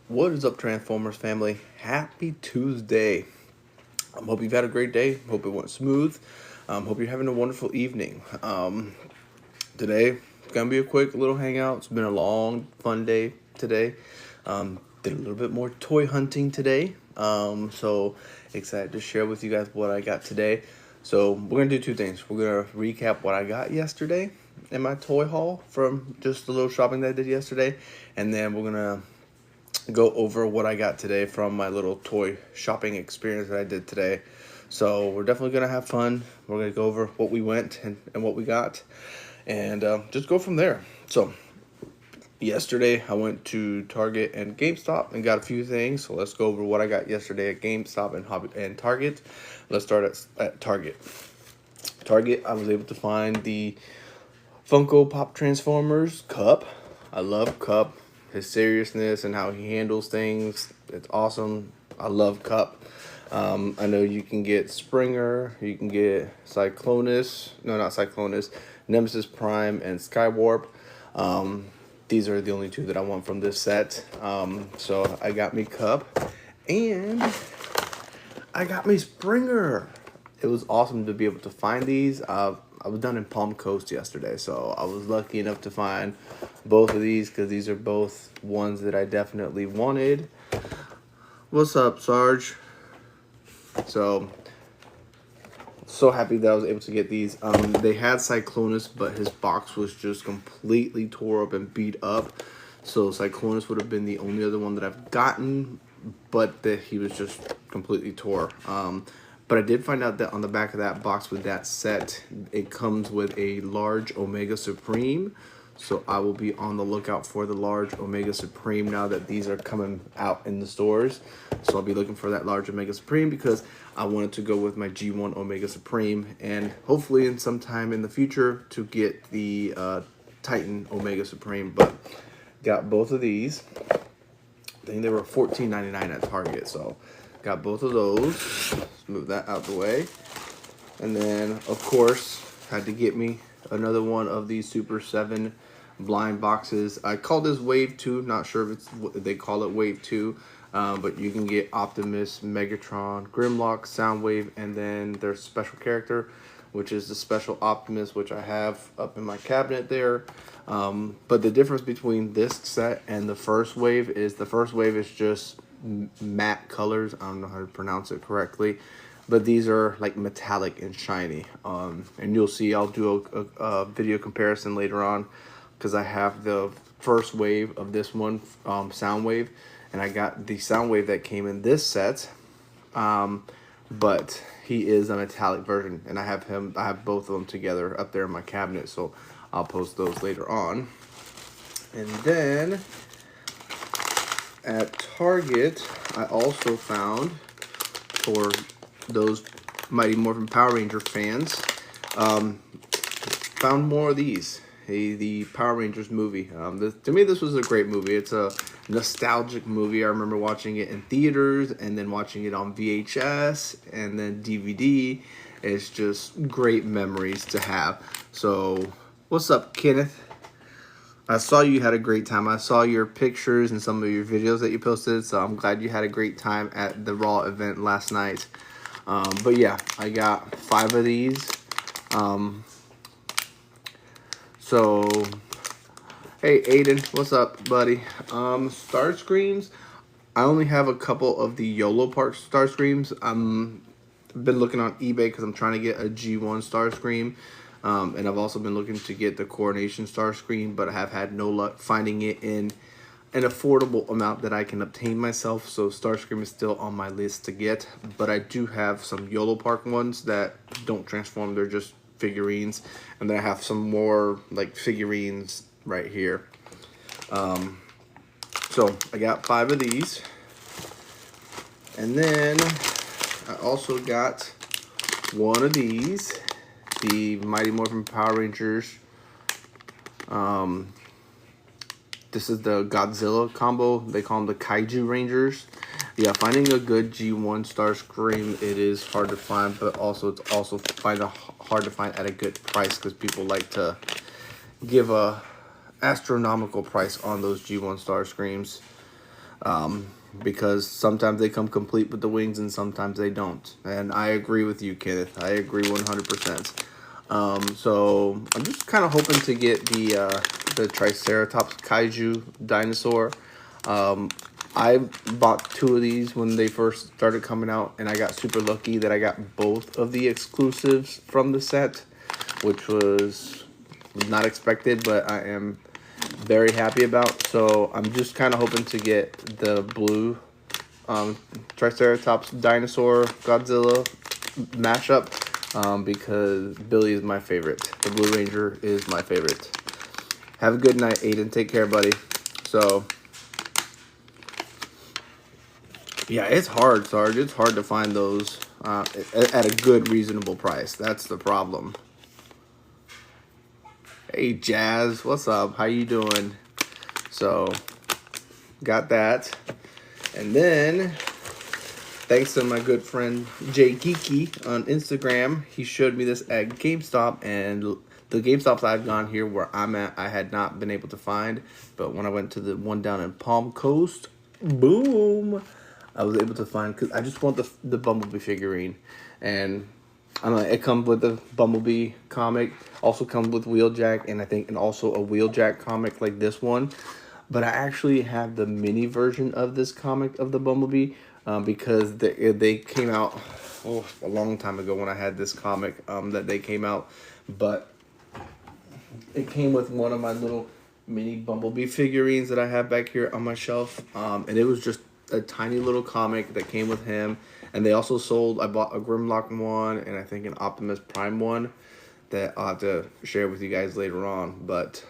What is up, Transformers family? Happy Tuesday. Hope you've had a great day. Hope it went smooth. Hope you're having a wonderful evening. Today, it's going to be a quick little hangout. It's been a long, fun day today. Did a little bit more toy hunting today. So excited to share with you guys what I got today. So we're going to do two things. We're going to recap what I got yesterday in my toy haul from just the little shopping that I did yesterday. And then we're going to go over what I got today from my little toy shopping experience that I did today. So we're definitely going to have fun. We're going to go over what we went and what we got and just go from there. So yesterday I went to Target and GameStop and got a few things. So let's go over what I got yesterday at GameStop and Target. Let's start at Target. Target, I was able to find the Funko Pop Transformers Cup. I love Cup. His seriousness and how he handles things, it's awesome. I love Cup. I know you can get Springer, you can get Cyclonus, no, not Cyclonus, Nemesis Prime, and Skywarp. These are the only two that I want from this set. So I got me Cup, and I got me Springer. It was awesome to be able to find these. I was down in Palm Coast yesterday, so I was lucky enough to find both of these because these are both ones that I definitely wanted. What's up, Sarge? So happy that I was able to get these. They had Cyclonus, but his box was just completely tore up and beat up. So Cyclonus would have been the only other one that I've gotten, but that he was just completely tore. But I did find out that on the back of that box with that set, it comes with a large Omega Supreme. So I will be on the lookout for the large Omega Supreme now that these are coming out in the stores. So I'll be looking for that large Omega Supreme because I wanted to go with my G1 Omega Supreme. And hopefully in some time in the future to get the Titan Omega Supreme. But got both of these. I think they were $14.99 at Target. So got both of those. Let's move that out the way. And then, of course, had to get me another one of these Super 7 blind boxes. I call this Wave 2. Not sure if they call it Wave 2. But you can get Optimus, Megatron, Grimlock, Soundwave, and then their special character, which is the Special Optimus, which I have up in my cabinet there. But the difference between this set and the first wave is just matte colors. I don't know how to pronounce it correctly, but these are like metallic and shiny. And you'll see I'll do a video comparison later on because I have the first wave of this one, Soundwave, and I got the Soundwave that came in this set. But he is a metallic version, and I have both of them together up there in my cabinet, so I'll post those later on. And then at Target, I also found, for those Mighty Morphin Power Ranger fans, found more of these. The Power Rangers movie. To me, this was a great movie. It's a nostalgic movie. I remember watching it in theaters and then watching it on VHS and then DVD. It's just great memories to have. So, what's up, Kenneth? I saw you had a great time. I saw your pictures and some of your videos that you posted, so I'm glad you had a great time at the Raw event last night. But yeah, I got 5 of these. So, hey Aiden, what's up, buddy? Starscreams, I only have a couple of the YOLO Park Starscreams. I've been looking on eBay because I'm trying to get a G1 Starscream. And I've also been looking to get the Coronation Starscream, but I have had no luck finding it in an affordable amount that I can obtain myself. So Starscream is still on my list to get, but I do have some YOLO Park ones that don't transform. They're just figurines, and then I have some more like figurines right here. So I got 5 of these, and then I also got one of these, the Mighty Morphin Power Rangers. This is the Godzilla combo. They call them the Kaiju Rangers. Yeah, finding a good G1 Starscream, it is hard to find, but also it's also hard to find at a good price because people like to give a astronomical price on those G1 Starscreams. because sometimes they come complete with the wings and sometimes they don't. And I agree with you, Kenneth. I agree 100%. So I'm just kind of hoping to get the Triceratops Kaiju dinosaur. I bought 2 of these when they first started coming out, and I got super lucky that I got both of the exclusives from the set, which was not expected, but I am very happy about. So I'm just kind of hoping to get the blue Triceratops Dinosaur Godzilla mashup because Billy is my favorite. The Blue Ranger is my favorite. Have a good night, Aiden. Take care, buddy. So, yeah, it's hard, Sarge. It's hard to find those at a good, reasonable price. That's the problem. Hey, Jazz. What's up? How you doing? So, got that. And then, thanks to my good friend Jay Geeky on Instagram, he showed me this at GameStop, and the GameStops I've gone here where I'm at, I had not been able to find. But when I went to the one down in Palm Coast, boom, I was able to find, because I just want the Bumblebee figurine. And I don't know, it comes with the Bumblebee comic, also comes with Wheeljack, and also a Wheeljack comic like this one. But I actually have the mini version of this comic of the Bumblebee because they came out a long time ago when I had this comic that they came out. But it came with one of my little mini Bumblebee figurines that I have back here on my shelf. And it was just a tiny little comic that came with him. And they also sold, I bought a Grimlock one and I think an Optimus Prime one that I'll have to share with you guys later on. But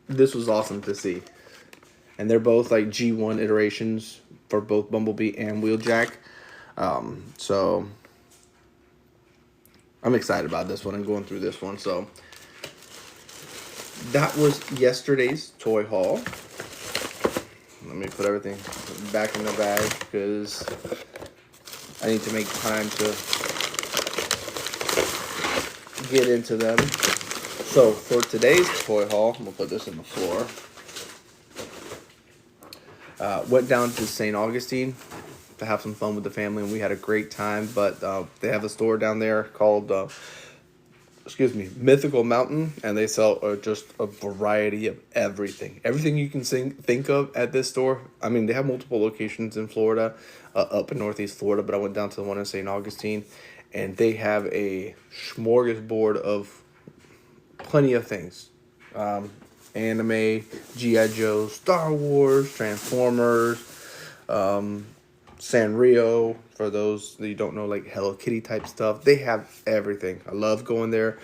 this was awesome to see. And they're both like G1 iterations for both Bumblebee and Wheeljack. So I'm excited about this one and going through this one. So that was yesterday's toy haul. Let me put everything back in the bag because I need to make time to get into them. So for today's toy haul, I'm going to put this on the floor. Went down to St. Augustine to have some fun with the family, and we had a great time. But they have a store down there called Mythical Mountain, and they sell just a variety of everything. Everything you can think of at this store. I mean, they have multiple locations in Florida, up in Northeast Florida, but I went down to the one in St. Augustine, and they have a smorgasbord of plenty of things. Anime, G.I. Joe, Star Wars, Transformers, Sanrio, for those that you don't know, like Hello Kitty type stuff. They have everything. I love going there.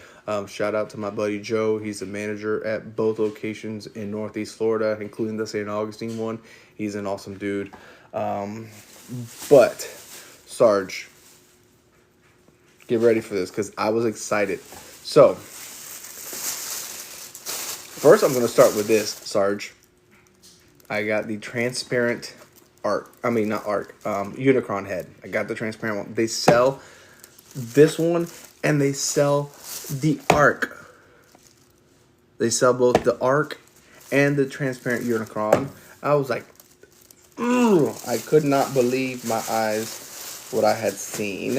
Shout out to my buddy Joe. He's a manager at both locations in Northeast Florida, including the St. Augustine one. He's an awesome dude. But, Sarge, get ready for this because I was excited. So, first I'm going to start with this, Sarge. I got the transparent Unicron head. I got the transparent one. They sell this one and they sell the Arc. They sell both the Arc and the transparent Unicron. I was like, ooh, I could not believe my eyes what I had seen.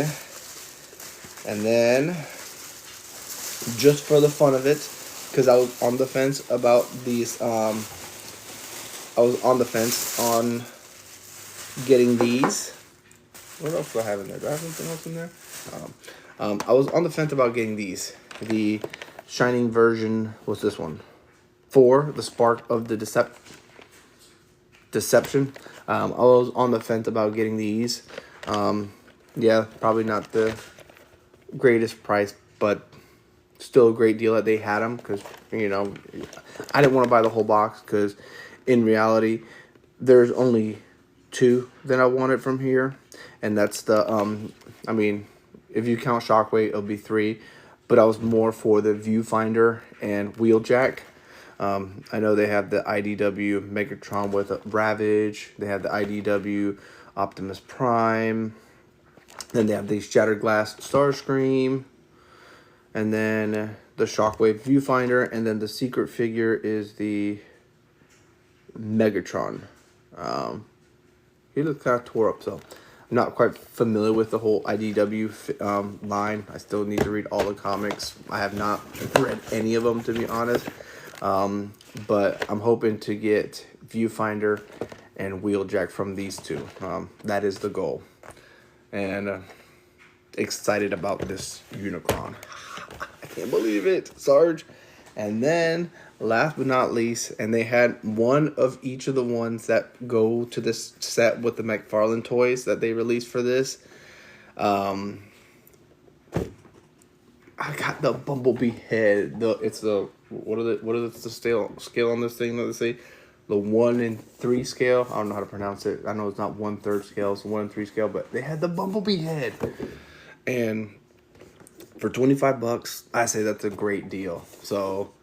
And then, just for the fun of it, because I was on the fence about these, I was on the fence on getting these. What else do I have in there? Do I have anything else in there? I was on the fence about getting these. The Shining version was this one. 4, the Spark of the Deception. I was on the fence about getting these. Yeah, probably not the greatest price, but still a great deal that they had them because, you know, I didn't want to buy the whole box because in reality, there's only 2 that I wanted from here, and that's the I mean, if you count Shockwave, it'll be 3, but I was more for the Viewfinder and Wheeljack. I know they have the IDW Megatron with Ravage. They have the IDW Optimus Prime. Then they have the Shattered Glass Starscream, and then the Shockwave Viewfinder, and then the secret figure is the Megatron. He looks kind of tore up, so I'm not quite familiar with the whole IDW line. I still need to read all the comics. I have not read any of them, to be honest. But I'm hoping to get Viewfinder and Wheeljack from these two. That is the goal. And excited about this Unicron. I can't believe it, Sarge. And then, last but not least, and they had one of each of the ones that go to this set with the McFarlane toys that they released for this. I got the Bumblebee head. It's the what is the scale on this thing that they say? The 1 in 3 scale. I don't know how to pronounce it. I know it's not 1/3 scale. It's 1 in 3 scale. But they had the Bumblebee head, and for $25, I say that's a great deal. So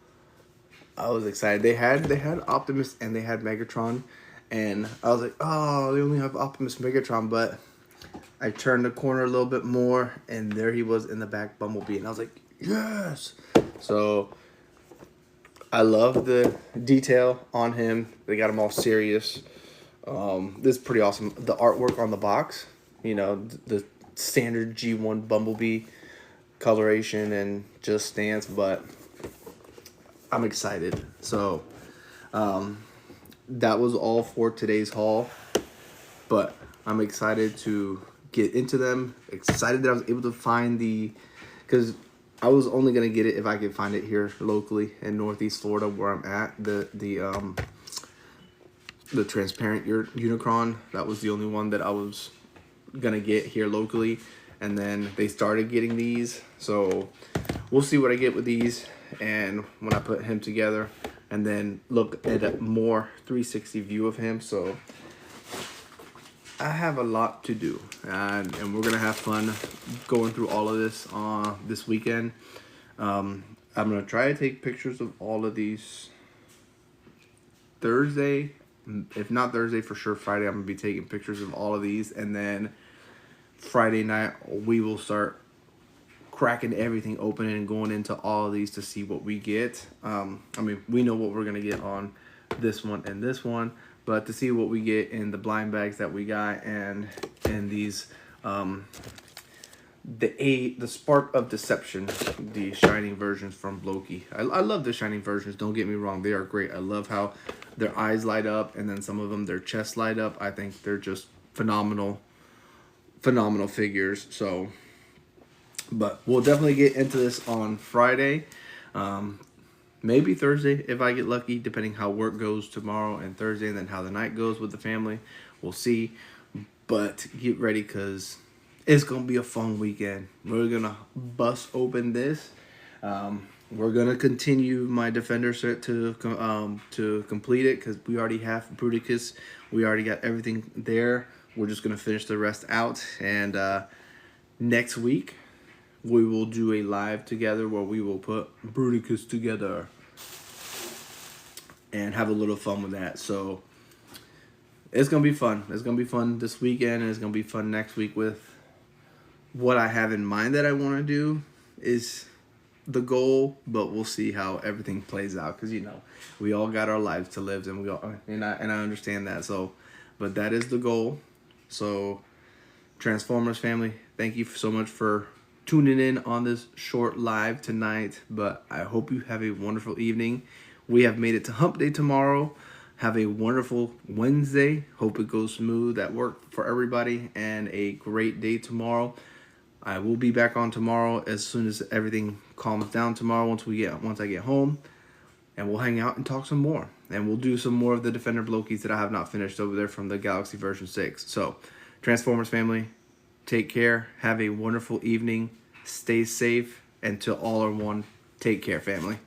I was excited. They had Optimus and they had Megatron, and I was like, oh, they only have Optimus and Megatron, but I turned the corner a little bit more, and there he was in the back, Bumblebee, and I was like, yes. So I love the detail on him. They got him all serious. This is pretty awesome. The artwork on the box, you know, the standard G1 Bumblebee coloration and just stance, but I'm excited. So that was all for today's haul, but I'm excited to get into them. Excited that I was able to find because I was only gonna get it if I could find it here locally in Northeast Florida where I'm at. The transparent Unicron, that was the only one that I was gonna get here locally, and then they started getting these, so we'll see what I get with these and when I put him together, and then look at a more 360 view of him. So I have a lot to do, and we're gonna have fun going through all of this this weekend. I'm gonna try to take pictures of all of these Thursday. If not Thursday, for sure Friday, I'm gonna be taking pictures of all of these, and then Friday night we will start cracking everything open and going into all of these to see what we get. I mean, we know what we're gonna get on this one and this one, but to see what we get in the blind bags that we got, and in these the Spark of Deception, the Shining versions from Loki. I love the Shining versions, don't get me wrong, they are great. I love how their eyes light up, and then some of them their chests light up. I think they're just phenomenal figures. So, but we'll definitely get into this on Friday, maybe Thursday if I get lucky, depending how work goes tomorrow and Thursday, and then how the night goes with the family. We'll see, but get ready because it's gonna be a fun weekend. We're gonna bust open this. We're gonna continue my Defender set to complete it, because we already have Bruticus. We already got everything there. We're just gonna finish the rest out, and next week we will do a live together where we will put Bruticus together and have a little fun with that. So it's gonna be fun. It's gonna be fun this weekend, and it's gonna be fun next week. With what I have in mind that I want to do is the goal, but we'll see how everything plays out, because you know we all got our lives to live, and I understand that. So, but that is the goal. So, Transformers family, thank you so much for tuning in on this short live tonight, but I hope you have a wonderful evening. We have made it to Hump Day tomorrow. Have a wonderful Wednesday. Hope it goes smooth at work for everybody, and a great day tomorrow. I will be back on tomorrow as soon as everything calms down tomorrow, once I get home, and we'll hang out and talk some more, and we'll do some more of the Defender Blokis that I have not finished over there from the Galaxy version 6. So, Transformers family, take care, have a wonderful evening, stay safe, and to all are one, take care family.